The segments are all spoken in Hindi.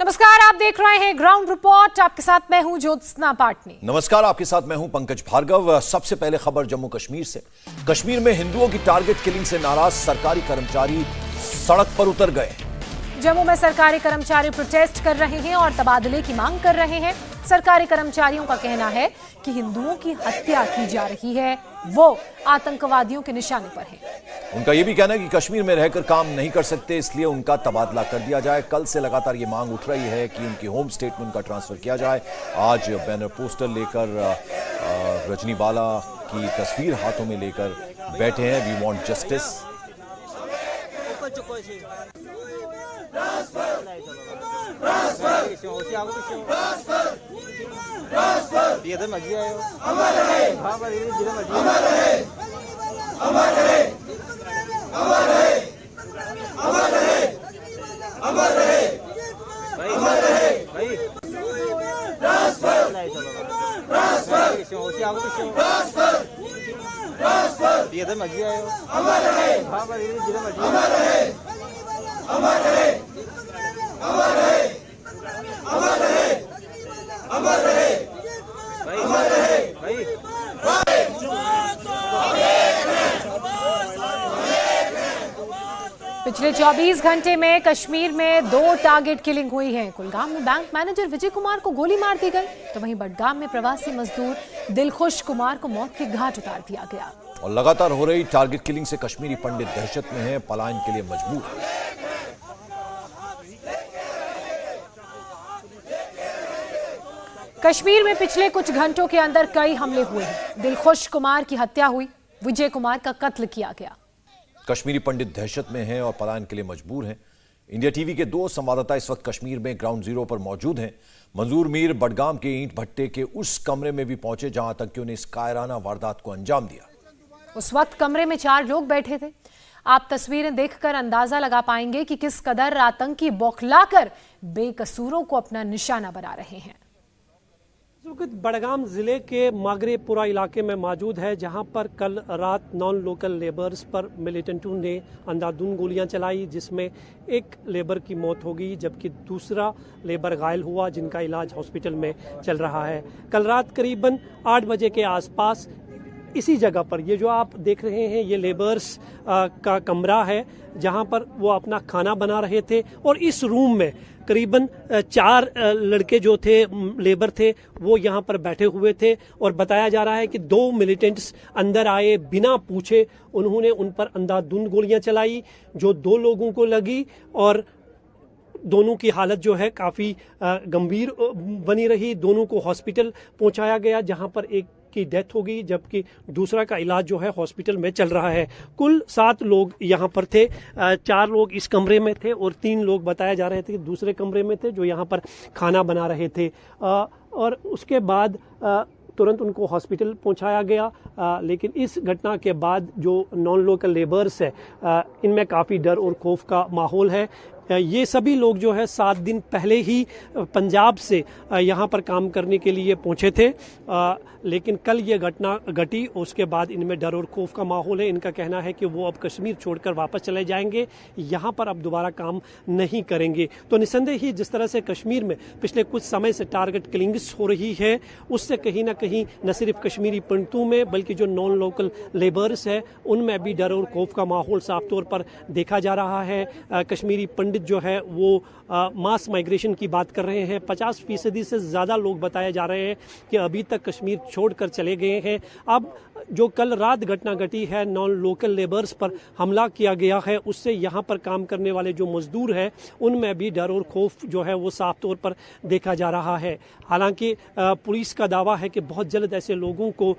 नमस्कार, आप देख रहे हैं ग्राउंड रिपोर्ट। आपके साथ मैं हूं ज्योत्सना पाटनी। नमस्कार, आपके साथ मैं हूं पंकज भार्गव। सबसे पहले खबर जम्मू कश्मीर से। कश्मीर में हिंदुओं की टारगेट किलिंग से नाराज सरकारी कर्मचारी सड़क पर उतर गए। जम्मू में सरकारी कर्मचारी प्रोटेस्ट कर रहे हैं और तबादले की मांग कर रहे हैं। सरकारी कर्मचारियों का कहना है कि हिंदुओं की हत्या की जा रही है, वो आतंकवादियों के निशाने पर हैं। उनका यह भी कहना है कि कश्मीर में रहकर काम नहीं कर सकते, इसलिए उनका तबादला कर दिया जाए। कल से लगातार ये मांग उठ रही है कि उनकी होम स्टेट में उनका ट्रांसफर किया जाए। आज बैनर पोस्टर लेकर रजनी बाला की तस्वीर हाथों में लेकर बैठे हैं। We want justice. पिछले 24 घंटे में कश्मीर में 2 टारगेट किलिंग हुई है। कुलगाम में बैंक मैनेजर विजय कुमार को गोली मार दी गई, तो वहीं बडगाम में प्रवासी मजदूर दिलखुश कुमार को मौत के घाट उतार दिया गया। और लगातार हो रही टारगेट किलिंग से कश्मीरी पंडित दहशत में हैं, पलायन के लिए मजबूर हैं। कश्मीर में पिछले कुछ घंटों के अंदर कई हमले हुए हैं। दिलखुश कुमार की हत्या हुई, विजय कुमार का कत्ल किया गया। कश्मीरी पंडित दहशत में हैं और पलायन के लिए मजबूर हैं। इंडिया टीवी के 2 संवाददाता इस वक्त कश्मीर में ग्राउंड जीरो पर मौजूद हैं। मंजूर मीर बडगाम के ईंट भट्टे के उस कमरे में भी पहुंचे जहां आतंकियों ने इस कायराना वारदात को अंजाम दिया। उस वक्त कमरे में 4 लोग बैठे थे। आप तस्वीरें देखकर अंदाजा लगा पाएंगे कि किस कदर आतंकी बौखलाकर बेकसूरों को अपना निशाना बना रहे हैं। बडगाम जिले के मागरेपुरा इलाके में मौजूद है, जहां पर कल रात नॉन लोकल लेबर्स पर मिलिटेंटों ने अंधाधुंध गोलियां चलाई, जिसमें एक लेबर की मौत हो गई जबकि दूसरा लेबर घायल हुआ, जिनका इलाज हॉस्पिटल में चल रहा है। कल रात करीबन 8 बजे के आसपास इसी जगह पर, ये जो आप देख रहे हैं, ये लेबर्स का कमरा है जहां पर वो अपना खाना बना रहे थे। और इस रूम में करीबन 4 लड़के जो थे, लेबर थे, वो यहाँ पर बैठे हुए थे। और बताया जा रहा है कि 2 मिलिटेंट्स अंदर आए, बिना पूछे उन्होंने उन पर अंधाधुंध गोलियां चलाई, जो 2 लोगों को लगी और दोनों की हालत जो है काफ़ी गंभीर बनी रही। दोनों को हॉस्पिटल पहुंचाया गया, जहां पर एक की डेथ हो गई जबकि दूसरा का इलाज जो है हॉस्पिटल में चल रहा है। कुल 7 लोग यहाँ पर थे। 4 लोग इस कमरे में थे और 3 लोग बताया जा रहे थे कि दूसरे कमरे में थे, जो यहाँ पर खाना बना रहे थे। और उसके बाद तुरंत उनको हॉस्पिटल पहुंचाया गया। लेकिन इस घटना के बाद जो नॉन लोकल लेबर्स है, इनमें काफ़ी डर और खौफ का माहौल है। ये सभी लोग जो है 7 दिन पहले ही पंजाब से यहाँ पर काम करने के लिए पहुँचे थे, लेकिन कल ये घटना घटी। उसके बाद इनमें डर और खौफ का माहौल है। इनका कहना है कि वो अब कश्मीर छोड़कर वापस चले जाएंगे, यहाँ पर अब दोबारा काम नहीं करेंगे। तो निस्संदेह ही जिस तरह से कश्मीर में पिछले कुछ समय से टारगेट किलिंग्स हो रही है, उससे कहीं ना कहीं न सिर्फ कश्मीरी पंडितों में बल्कि जो नॉन लोकल लेबर्स है, उनमें भी डर और खौफ का माहौल साफ तौर पर देखा जा रहा है। कश्मीरी पंडित जो है वो मास माइग्रेशन की बात कर रहे हैं। 50% से ज़्यादा लोग बताए जा रहे हैं कि अभी तक कश्मीर छोड़कर चले गए हैं। अब जो कल रात घटना घटी है, नॉन लोकल लेबर्स पर हमला किया गया है, उससे यहाँ पर काम करने वाले जो मजदूर हैं, उनमें भी डर और खौफ जो है वो साफ तौर पर देखा जा रहा है। हालांकि पुलिस का दावा है कि बहुत जल्द ऐसे लोगों को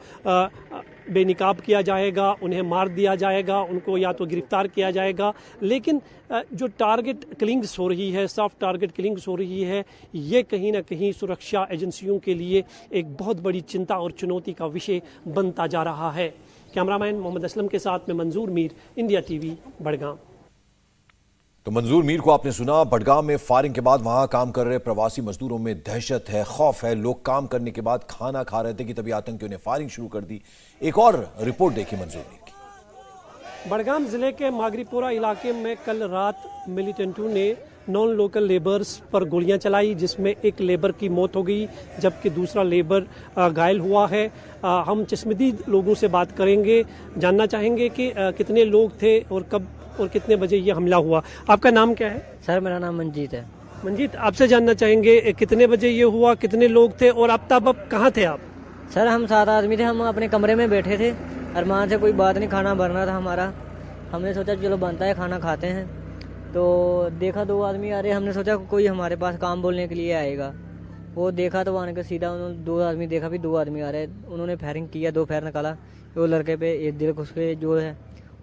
बेनिकाब किया जाएगा, उन्हें मार दिया जाएगा, उनको या तो गिरफ्तार किया जाएगा। लेकिन जो टारगेट किलिंग्स हो रही है, सॉफ्ट टारगेट किलिंग्स हो रही है, ये कहीं ना कहीं सुरक्षा एजेंसियों के लिए एक बहुत बड़ी चिंता और चुनौती का विषय बनता जा रहा है। कैमरामैन मोहम्मद असलम के साथ में मंजूर मीर, इंडिया टीवी, बडगाम। तो मंजूर मीर को आपने सुना। बडगाम में फायरिंग के बाद वहां काम कर रहे प्रवासी मजदूरों में दहशत है, खौफ है। लोग काम करने के बाद खाना खा रहे थे कि तभी आतंकियों ने फायरिंग शुरू कर दी। एक और रिपोर्ट देखी मंजूर मीर की। बडगाम जिले के मागरीपुरा इलाके में कल रात मिलिटेंटों ने नॉन लोकल लेबर्स पर गोलियां चलाई, जिसमें एक लेबर की मौत हो गई जबकि दूसरा लेबर घायल हुआ है। हम चश्मदीद लोगों से बात करेंगे, जानना चाहेंगे कि कितने लोग थे और कब और कितने बजे ये हमला हुआ। आपका नाम क्या है? सर मेरा नाम मंजीत है। मंजीत, आपसे जानना चाहेंगे कितने बजे ये हुआ, कितने लोग थे और अब तब कहाँ थे आप? सर हम 7 आदमी थे, हम अपने कमरे में बैठे थे। अरमान से कोई बात नहीं, खाना भरना था हमारा। हमने सोचा चलो बनता है खाना खाते हैं, तो देखा 2 आदमी आ रहे। हमने सोचा कोई हमारे पास काम बोलने के लिए आएगा। वो देखा तो आने के सीधा उन्होंने 2 आदमी देखा, भी 2 आदमी आ रहे। उन्होंने फायरिंग किया, 2 फायर निकाला। वो लड़के पे एक दिल उसके जो है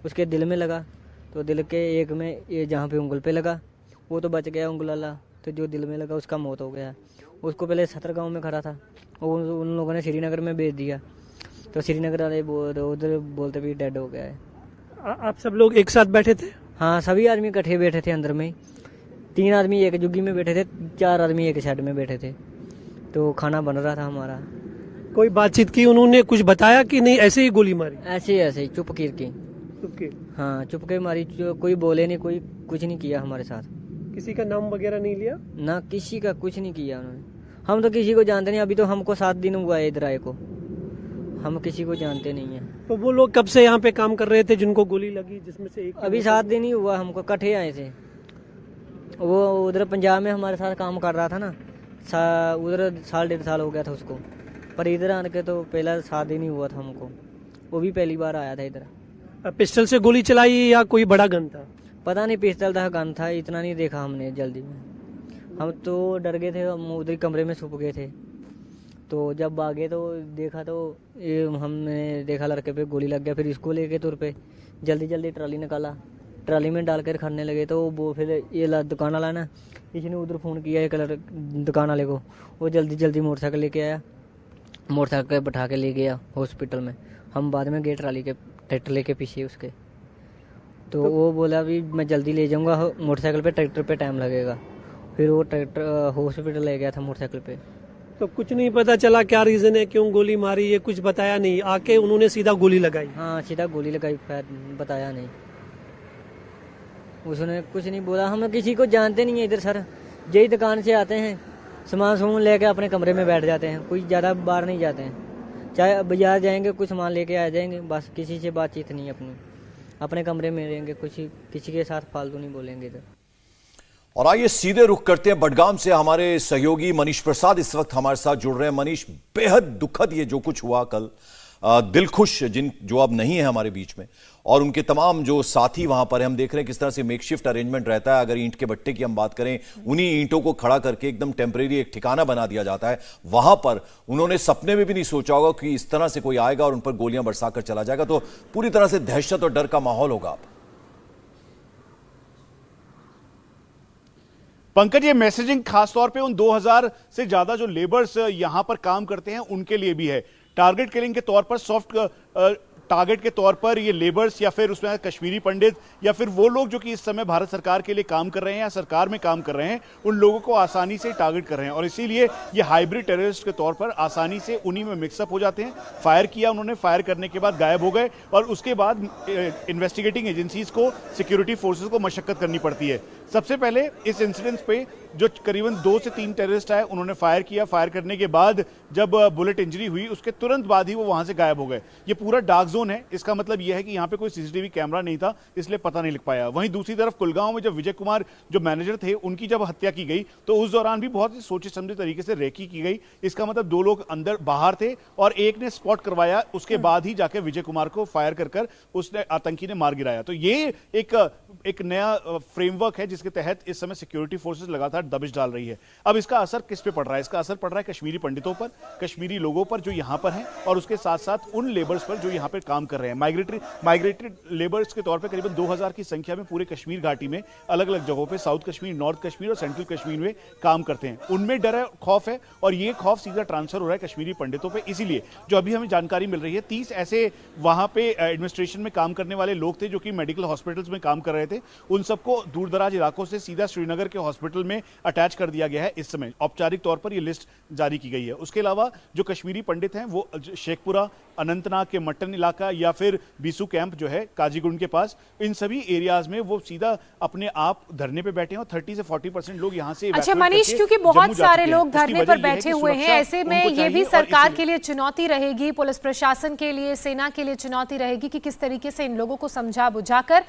उसके दिल में लगा, तो दिल के एक में ये जहाँ पे उंगल पे लगा, वो तो बच गया उंगल वाला, तो जो दिल में लगा उसका मौत हो गया। उसको पहले 17 गाँव में खड़ा था, और उन लोगों ने श्रीनगर में भेज दिया, तो श्रीनगर वाले उधर बोलते भी डेड हो गया है। आप सब लोग एक साथ बैठे थे? हाँ, सभी आदमी इकट्ठे बैठे थे अंदर में। 3 आदमी एक जुग्गी में बैठे थे, 4 आदमी एक साइड में बैठे थे, तो खाना बन रहा था हमारा। कोई बातचीत की? उन्होंने कुछ बताया कि नहीं ऐसे ही गोली मारी? ऐसे ही चुप कीर की। ओके। हाँ, चुप के मारी, कोई बोले नहीं, कोई कुछ नहीं किया हमारे साथ। किसी का नाम वगैरह नहीं लिया? ना किसी का कुछ नहीं किया उन्होंने। हम तो किसी को जानते नहीं, अभी तो हमको 7 दिन हुआ है इधर आए को, हम किसी को जानते नहीं है। तो वो लोग कब से यहाँ पे काम कर रहे थे जिनको गोली लगी, जिसमें से एक? अभी 7 दिन ही हुआ हमको, इकट्ठे आए थे। वो उधर पंजाब में हमारे साथ काम कर रहा था ना, उधर 1.5 साल हो गया था उसको, पर इधर आने के तो पहला 7 दिन ही हुआ था हमको। वो भी पहली बार आया था इधर। पिस्टल से गोली चलाई या कोई बड़ा गन था? पता नहीं, पिस्टल था गन था, इतना नहीं देखा हमने जल्दी में। हम तो डर गए थे, हम उधर कमरे में छुप गए थे। तो जब भागे तो देखा तो ये हमने देखा लड़के पे गोली लग गया। फिर इसको लेके तुर पे जल्दी ट्राली निकाला, ट्राली में डाल कर खाने लगे। तो वो फिर ये दुकान वाला ना, इसने उधर फ़ोन किया एक दुकान वाले को, वो जल्दी मोटरसाइकिल लेके आया, मोटरसाइकिल बैठा के ले गया हॉस्पिटल में। हम बाद में गए ट्राली के ट्रैक्टर लेके पीछे उसके, तो वो बोला भी मैं जल्दी ले जाऊंगा मोटरसाइकिल पे, ट्रैक्टर पे टाइम लगेगा। फिर वो ट्रैक्टर हॉस्पिटल ले गया था मोटरसाइकिल पे। तो कुछ नहीं पता चला क्या रीजन है, क्यों गोली मारी, ये कुछ बताया नहीं? आके उन्होंने सीधा गोली लगाई? हाँ, सीधा गोली लगाई, फिर बताया नहीं, उसने कुछ नहीं बोला। हम किसी को जानते नहीं है इधर सर, यही दुकान से आते हैं, सामान लेके अपने कमरे में बैठ जाते हैं, कोई ज़्यादा बाहर नहीं जाते हैं। चाहे बाजार जाएंगे कुछ सामान लेके आ जाएंगे, बस किसी से बातचीत नहीं अपने कमरे में रहेंगे, कुछ किसी के साथ फालतू नहीं बोलेंगे इधर। और आइए सीधे रुख करते हैं बडगाम से। हमारे सहयोगी मनीष प्रसाद इस वक्त हमारे साथ जुड़ रहे हैं। मनीष, बेहद दुखद ये जो कुछ हुआ कल, दिलखुश जो अब नहीं है हमारे बीच में, और उनके तमाम जो साथी वहां पर है, हम देख रहे हैं किस तरह से मेकशिफ्ट अरेंजमेंट रहता है। अगर ईंट के भट्टे की हम बात करें, उन्हीं ईंटों को खड़ा करके एकदम टेम्परेरी एक ठिकाना बना दिया जाता है। वहां पर उन्होंने सपने में भी नहीं सोचा होगा कि इस तरह से कोई आएगा और उन पर गोलियां बरसाकर चला जाएगा। तो पूरी तरह से दहशत और डर का माहौल होगा। पंकज, ये मैसेजिंग खासतौर पे उन 2000 से ज्यादा जो लेबर्स यहां पर काम करते हैं उनके लिए भी है। टारगेट किलिंग के तौर पर, सॉफ्ट टारगेट के तौर पर ये लेबर्स, या फिर उसमें कश्मीरी पंडित, या फिर वो लोग जो कि इस समय भारत सरकार के लिए काम कर रहे हैं या सरकार में काम कर रहे हैं, उन लोगों को आसानी से टारगेट कर रहे हैं। और इसीलिए ये हाइब्रिड टेररिस्ट के तौर पर आसानी से उन्हीं में मिक्सअप हो जाते हैं। फायर किया उन्होंने, फायर करने के बाद गायब हो गए, और उसके बाद इन्वेस्टिगेटिंग एजेंसीज को, सिक्योरिटी फोर्सेज को मशक्कत करनी पड़ती है। सबसे पहले इस इंसिडेंट पे जो करीबन 2 से 3 टेररिस्ट आए, उन्होंने फायर किया। फायर करने के बाद जब बुलेट इंजरी हुई, उसके तुरंत बाद ही वो वहां से गायब हो गए। ये पूरा डार्क जोन है, इसका मतलब यह है कि यहाँ पे कोई सीसीटीवी कैमरा नहीं था, इसलिए पता नहीं लग पाया। वहीं दूसरी तरफ कुलगांव में जब विजय कुमार जो मैनेजर थे, उनकी जब हत्या की गई, तो उस दौरान भी बहुत ही सोचे समझे तरीके से रेकी की गई। इसका मतलब 2 लोग अंदर बाहर थे और एक ने स्पॉट करवाया, उसके बाद ही जाके विजय कुमार को फायर कर उसने आतंकी ने मार गिराया। तो ये एक नया फ्रेमवर्क है जिसके तहत इस समय सिक्योरिटी फोर्सेस लगातार दबिश डाल रही है। अब इसका असर किस पे पड़ रहा है? इसका असर पड़ रहा है कश्मीरी पंडितों पर, कश्मीरी लोगों पर जो यहां पर हैं, और उसके साथ साथ उन लेबर्स पर जो यहां पर काम कर रहे हैं। माइग्रेटरी लेबर्स के तौर पर करीबन 2000 की संख्या में पूरे कश्मीर घाटी में अलग अलग जगहों पर, साउथ कश्मीर, नॉर्थ कश्मीर और सेंट्रल कश्मीर में काम करते हैं। उनमें डर है, खौफ है, और ये खौफ सीधा ट्रांसफर हो रहा है कश्मीरी पंडितों पर। इसीलिए जो अभी हमें जानकारी मिल रही है, 30 ऐसे वहां पे एडमिनिस्ट्रेशन में काम करने वाले लोग थे जो कि मेडिकल हॉस्पिटल्स में काम कर रहे थे। उन सबको दूर दराज इलाकों इलाकों से सीधा श्रीनगर के हॉस्पिटल में अटैच कर दिया गया है। इस समय औपचारिक तौर पर यह लिस्ट जारी की गई है। उसके अलावा जो कश्मीरी पंडित हैं वो शेखपुरा, अनंतनाग के मट्टन इलाका या फिर बीसू कैंप जो है काजीगुंड के पास, इन सभी एरियाज में वो सीधा अपने आप धरने पे बैठे हैं और 30 से 40% लोग यहाँ से अच्छा मनीष, क्योंकि बहुत सारे लोग धरने पर बैठे हुए हैं, ऐसे में ये भी सरकार के लिए चुनौती रहेगी, पुलिस प्रशासन के लिए, सेना के लिए चुनौती रहेगी कि किस तरीके से इन लोगों को समझा बुझाकर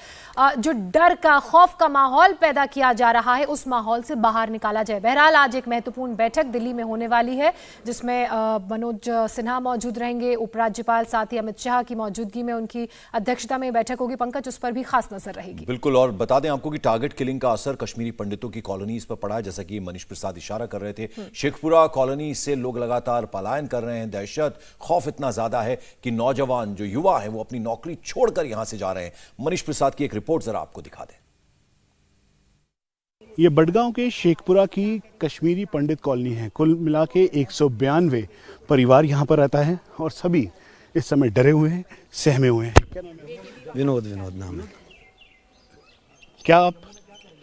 जो डर का, खौफ का माहौल पैदा किया जा रहा है उस माहौल से बाहर निकाला जाए। बहरहाल आज एक महत्वपूर्ण बैठक दिल्ली में होने वाली है जिसमें मनोज सिन्हा मौजूद रहेंगे, उपराज्यपाल, साथ ही अमित शाह की मौजूदगी में उनकी अध्यक्षता में बैठक होगी। पंकज, उस पर भी खास नजर रहेगी। बिल्कुल, और बता दें आपको कि टारगेट किलिंग का असर कश्मीरी पंडितों की कॉलोनीज पर पड़ा है, जैसा कि मनीष प्रसाद इशारा कर रहे थे। शेखपुरा कॉलोनी से लोग लगातार पलायन कर रहे हैं। दहशत, खौफ इतना ज्यादा है कि नौजवान जो युवा है वो अपनी नौकरी छोड़कर यहां से जा रहे हैं। मनीष प्रसाद की एक रिपोर्ट जरा आपको दिखा दें। ये बडगांव के शेखपुरा की कश्मीरी पंडित कॉलोनी है। कुल मिला के 192 परिवार यहाँ पर रहता है और सभी इस समय डरे हुए हैं, सहमे हुए हैं। क्या नाम है? विनोद नाम है। क्या आप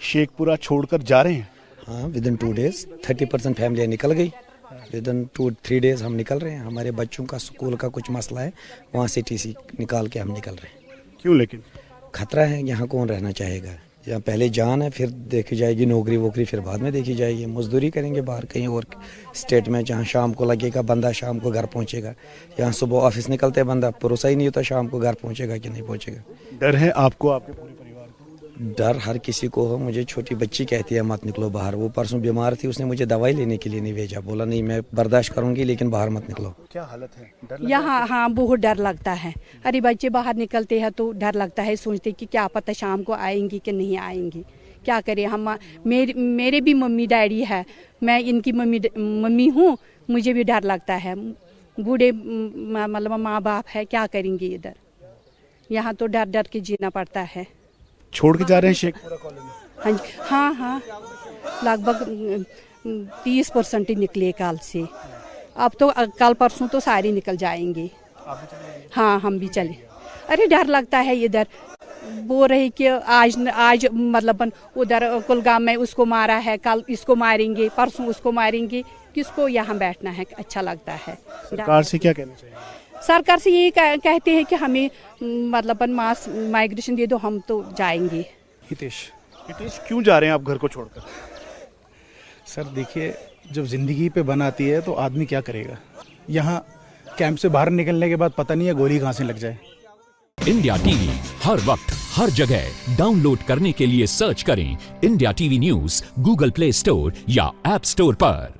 शेखपुरा छोड़कर जा रहे हैं? हाँ, विद इन 2 डेज 30% फैमिली निकल गई। विद इन 2-3 डेज हम निकल रहे हैं। हमारे बच्चों का स्कूल का कुछ मसला है, वहाँ से टीसी निकाल के हम निकल रहे हैं। क्यों? लेकिन खतरा है, यहाँ कौन रहना चाहेगा? यहाँ पहले जान है, फिर देखी जाएगी नौकरी वोकरी, फिर बाद में देखी जाएगी। मजदूरी करेंगे बाहर कहीं और स्टेट में, जहाँ शाम को लगेगा बंदा शाम को घर पहुँचेगा। यहाँ सुबह ऑफिस निकलते बंदा भरोसा ही नहीं होता शाम को घर पहुँचेगा कि नहीं पहुँचेगा। डर है आपको, आपके पूरे परिवार को? डर हर किसी को हो। मुझे छोटी बच्ची कहती है मत निकलो बाहर। वो परसों बीमार थी, उसने मुझे दवाई लेने के लिए नहीं भेजा, बोला नहीं मैं बर्दाश्त करूंगी लेकिन बाहर मत निकलो। क्या हालत है? डर यहाँ हाँ बहुत डर लगता है। अरे बच्चे बाहर निकलते हैं तो डर लगता है, सोचते कि क्या पता शाम को आएंगी कि नहीं आएंगी, क्या करें हम। मेरे भी मम्मी डैडी है, मैं इनकी मम्मी हूँ, मुझे भी डर लगता है। बूढ़े मतलब माँ बाप है, क्या करेंगे इधर। यहाँ तो डर डर के जीना पड़ता है। छोड़ के जा रहे हैं शेखपुरा कॉलोनी? हाँ, लगभग 30% ही निकले कल से। अब तो कल परसों तो सारे निकल जाएंगे। हाँ, हम भी चले। अरे डर लगता है इधर। बोल रहे कि आज मतलब उधर कुलगाम में उसको मारा है, कल इसको मारेंगे, परसों उसको मारेंगे। किसको यहाँ बैठना है अच्छा लगता है। सरकार से क्या कहना चाहिए? सरकार से यही कहते हैं कि हमें मतलब मास माइग्रेशन दे दो, हम तो जाएंगे। हितेश, क्यों जा रहे हैं आप घर को छोड़कर? सर देखिए, जब जिंदगी पे बन आती है तो आदमी क्या करेगा। यहाँ कैंप से बाहर निकलने के बाद पता नहीं है गोली कहाँ से लग जाए। इंडिया टीवी हर वक्त हर जगह डाउनलोड करने के लिए सर्च करें India TV news Google play store या ऐप स्टोर पर।